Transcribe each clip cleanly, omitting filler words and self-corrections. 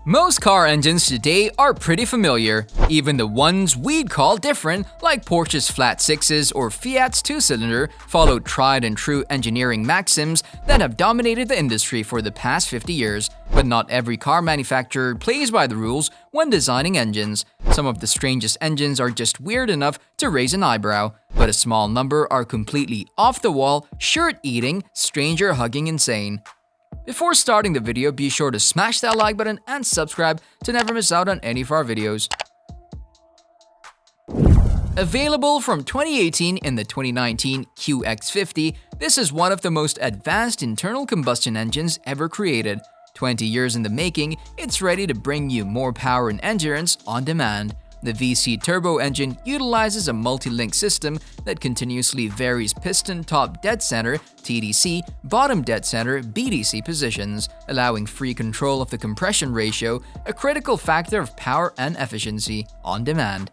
Most car engines today are pretty familiar, even the ones we'd call different, like Porsche's flat sixes or Fiat's two-cylinder, followed tried and true engineering maxims that have dominated the industry for the past 50 years. But not every car manufacturer plays by the rules when designing engines. Some of the strangest engines are just weird enough to raise an eyebrow, but a small number are completely off-the-wall, shirt-eating, stranger-hugging insane. Before starting the video, be sure to smash that like button and subscribe to never miss out on any of our videos. Available from 2018 in the 2019 QX50, this is one of the most advanced internal combustion engines ever created. 20 years in the making, it's ready to bring you more power and endurance on demand. The VC turbo engine utilizes a multi-link system that continuously varies piston top dead center (TDC), bottom dead center (BDC) positions, allowing free control of the compression ratio, a critical factor of power and efficiency on demand.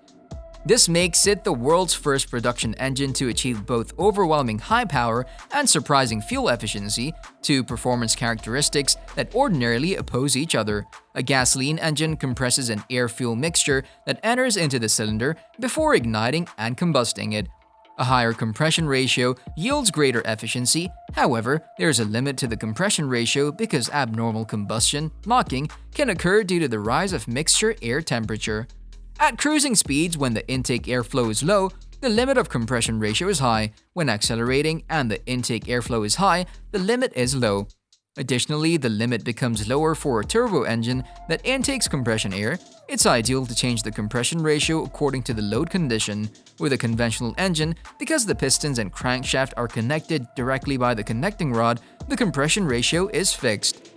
This makes it the world's first production engine to achieve both overwhelming high power and surprising fuel efficiency, two performance characteristics that ordinarily oppose each other. A gasoline engine compresses an air-fuel mixture that enters into the cylinder before igniting and combusting it. A higher compression ratio yields greater efficiency. However, there is a limit to the compression ratio because abnormal combustion, locking, can occur due to the rise of mixture air temperature. At cruising speeds, when the intake airflow is low, the limit of compression ratio is high. When accelerating and the intake airflow is high, the limit is low. Additionally, the limit becomes lower for a turbo engine that intakes compression air. It's ideal to change the compression ratio according to the load condition. With a conventional engine, because the pistons and crankshaft are connected directly by the connecting rod, the compression ratio is fixed.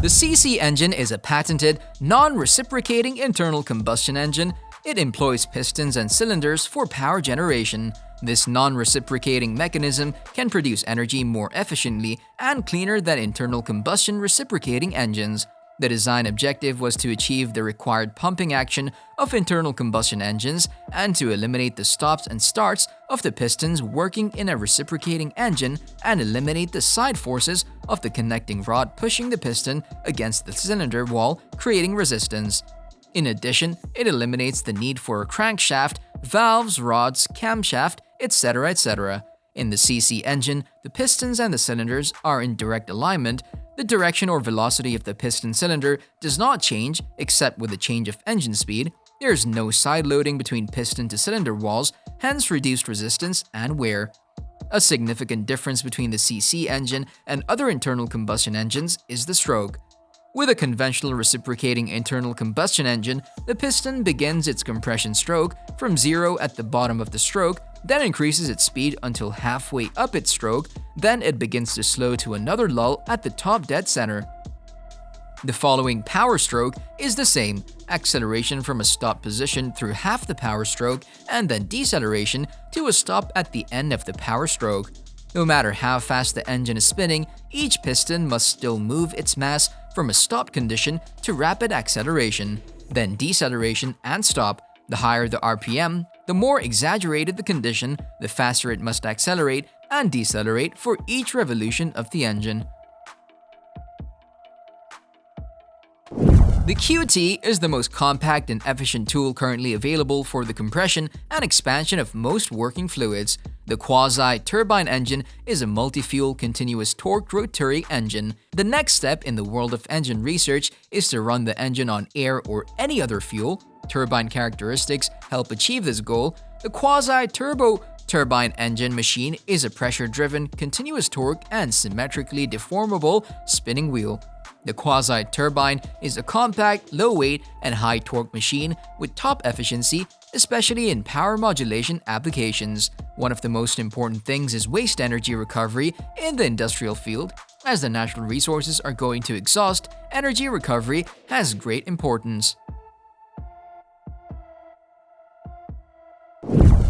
The CC engine is a patented, non-reciprocating internal combustion engine. It employs pistons and cylinders for power generation. This non-reciprocating mechanism can produce energy more efficiently and cleaner than internal combustion reciprocating engines. The design objective was to achieve the required pumping action of internal combustion engines and to eliminate the stops and starts of the pistons working in a reciprocating engine and eliminate the side forces of the connecting rod pushing the piston against the cylinder wall, creating resistance. In addition, it eliminates the need for a crankshaft, valves, rods, camshaft, etc., etc. In the CC engine, the pistons and the cylinders are in direct alignment. The direction or velocity of the piston cylinder does not change except with a change of engine speed. There is no side loading between piston to cylinder walls, hence reduced resistance and wear. A significant difference between the CC engine and other internal combustion engines is the stroke. With a conventional reciprocating internal combustion engine, the piston begins its compression stroke from 0 at the bottom of the stroke, then increases its speed until halfway up its stroke, then it begins to slow to another lull at the top dead center. The following power stroke is the same: acceleration from a stop position through half the power stroke, and then deceleration to a stop at the end of the power stroke. No matter how fast the engine is spinning, each piston must still move its mass from a stop condition to rapid acceleration, then deceleration and stop. The higher the RPM, the more exaggerated the condition, the faster it must accelerate and decelerate for each revolution of the engine. The QT is the most compact and efficient tool currently available for the compression and expansion of most working fluids. The Quasiturbine engine is a multi-fuel continuous torque rotary engine. The next step in the world of engine research is to run the engine on air or any other fuel. Turbine characteristics help achieve this goal. The quasi-turbo turbine engine machine is a pressure-driven, continuous torque and symmetrically deformable spinning wheel. The quasi-turbine is a compact, low-weight, and high-torque machine with top efficiency, especially in power modulation applications. One of the most important things is waste energy recovery in the industrial field. As the natural resources are going to exhaust, energy recovery has great importance.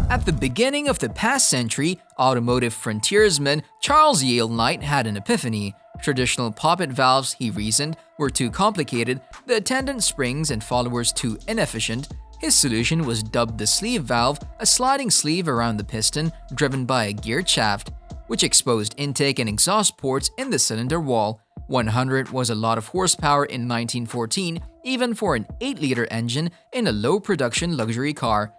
At the beginning of the past century, automotive frontiersman Charles Yale Knight had an epiphany. Traditional poppet valves, he reasoned, were too complicated, the attendant springs and followers too inefficient. His solution was dubbed the sleeve valve, a sliding sleeve around the piston driven by a geared shaft, which exposed intake and exhaust ports in the cylinder wall. 100 was a lot of horsepower in 1914, even for an 8-liter engine in a low-production luxury car.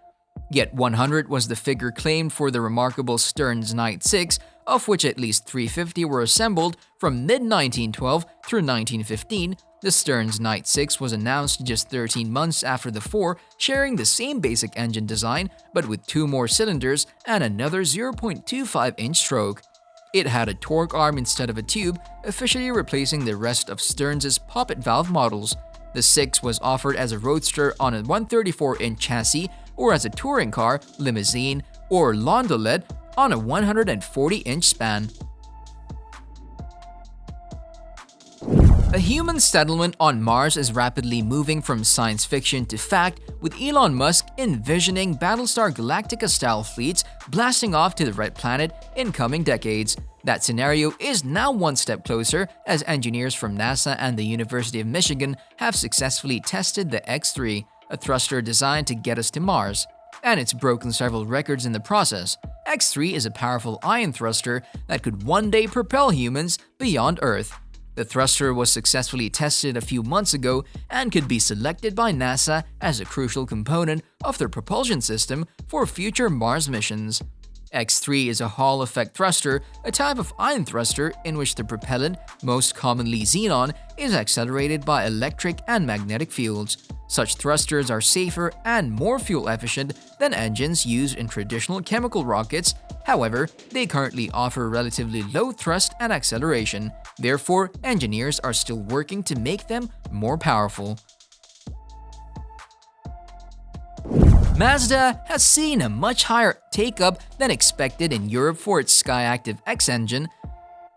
Yet 100 was the figure claimed for the remarkable Stearns Knight 6, of which at least 350 were assembled from mid-1912 through 1915. The Stearns Knight 6 was announced just 13 months after the 4, sharing the same basic engine design but with 2 more cylinders and another 0.25-inch stroke. It had a torque arm instead of a tube, officially replacing the rest of Stearns' poppet valve models. The 6 was offered as a roadster on a 134-inch chassis or as a touring car, limousine, or landaulet on a 140-inch span. A human settlement on Mars is rapidly moving from science fiction to fact, with Elon Musk envisioning Battlestar Galactica-style fleets blasting off to the red planet in coming decades. That scenario is now one step closer as engineers from NASA and the University of Michigan have successfully tested the X3, a thruster designed to get us to Mars. And it's broken several records in the process. X3 is a powerful ion thruster that could one day propel humans beyond Earth. The thruster was successfully tested a few months ago and could be selected by NASA as a crucial component of their propulsion system for future Mars missions. X3 is a Hall effect thruster, a type of ion thruster in which the propellant, most commonly xenon, is accelerated by electric and magnetic fields. Such thrusters are safer and more fuel efficient than engines used in traditional chemical rockets. However, they currently offer relatively low thrust and acceleration. Therefore, engineers are still working to make them more powerful. Mazda has seen a much higher take-up than expected in Europe for its Skyactiv-X engine.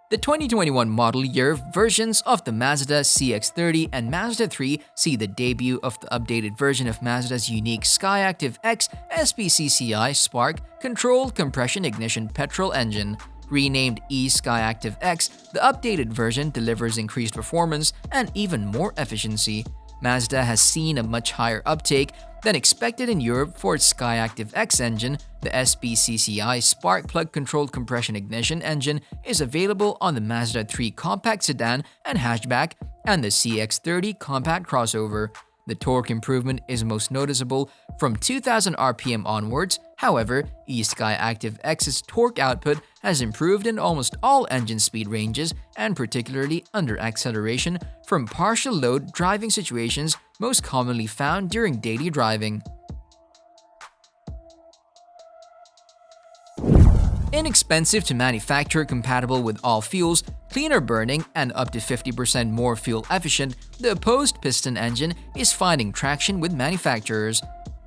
The 2021 model year versions of the Mazda CX-30 and Mazda 3 see the debut of the updated version of Mazda's unique Skyactiv-X SPCCI Spark controlled compression ignition petrol engine. Renamed e-Skyactiv-X, the updated version delivers increased performance and even more efficiency. Mazda has seen a much higher uptake than expected in Europe for its Skyactiv-X engine. The SPCCI Spark plug-controlled compression ignition engine is available on the Mazda 3 compact sedan and hatchback and the CX-30 compact crossover. The torque improvement is most noticeable from 2000 RPM onwards. However, e-Skyactiv-X's torque output has improved in almost all engine speed ranges and particularly under acceleration from partial load driving situations most commonly found during daily driving. Inexpensive to manufacture, compatible with all fuels, cleaner burning, and up to 50% more fuel efficient, the opposed piston engine is finding traction with manufacturers.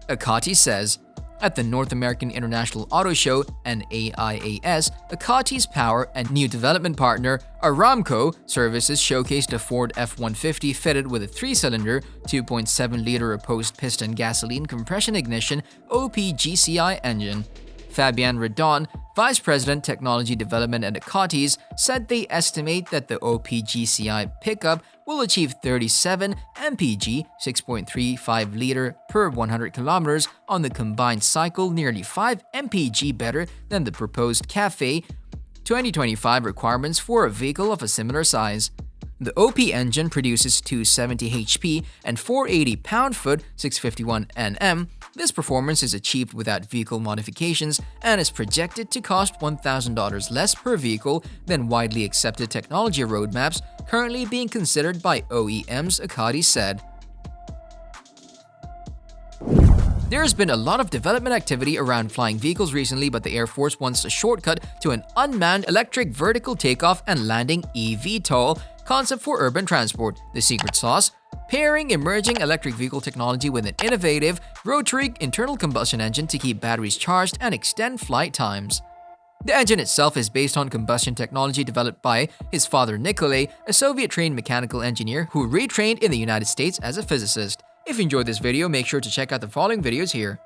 Achates says. At the North American International Auto Show (NAIAS), Achates Power and new development partner Aramco Services showcased a Ford F-150 fitted with a 3-cylinder, 2.7-liter opposed piston gasoline compression ignition OPGCI engine. Fabian Redon, Vice President Technology Development at Achates, said they estimate that the OPGCI pickup will achieve 37 mpg, 6.35-liter per 100 kilometers on the combined cycle, nearly 5 mpg better than the proposed CAFE 2025 requirements for a vehicle of a similar size. The OP engine produces 270 HP and 480 pound-foot, 651 Nm. This performance is achieved without vehicle modifications and is projected to cost $1,000 less per vehicle than widely accepted technology roadmaps currently being considered by OEMs, Achates said. There has been a lot of development activity around flying vehicles recently, but the Air Force wants a shortcut to an unmanned electric vertical takeoff and landing eVTOL concept for urban transport. The secret sauce? Pairing emerging electric vehicle technology with an innovative rotary internal combustion engine to keep batteries charged and extend flight times. The engine itself is based on combustion technology developed by his father Nikolay, a Soviet-trained mechanical engineer who retrained in the United States as a physicist. If you enjoyed this video, make sure to check out the following videos here.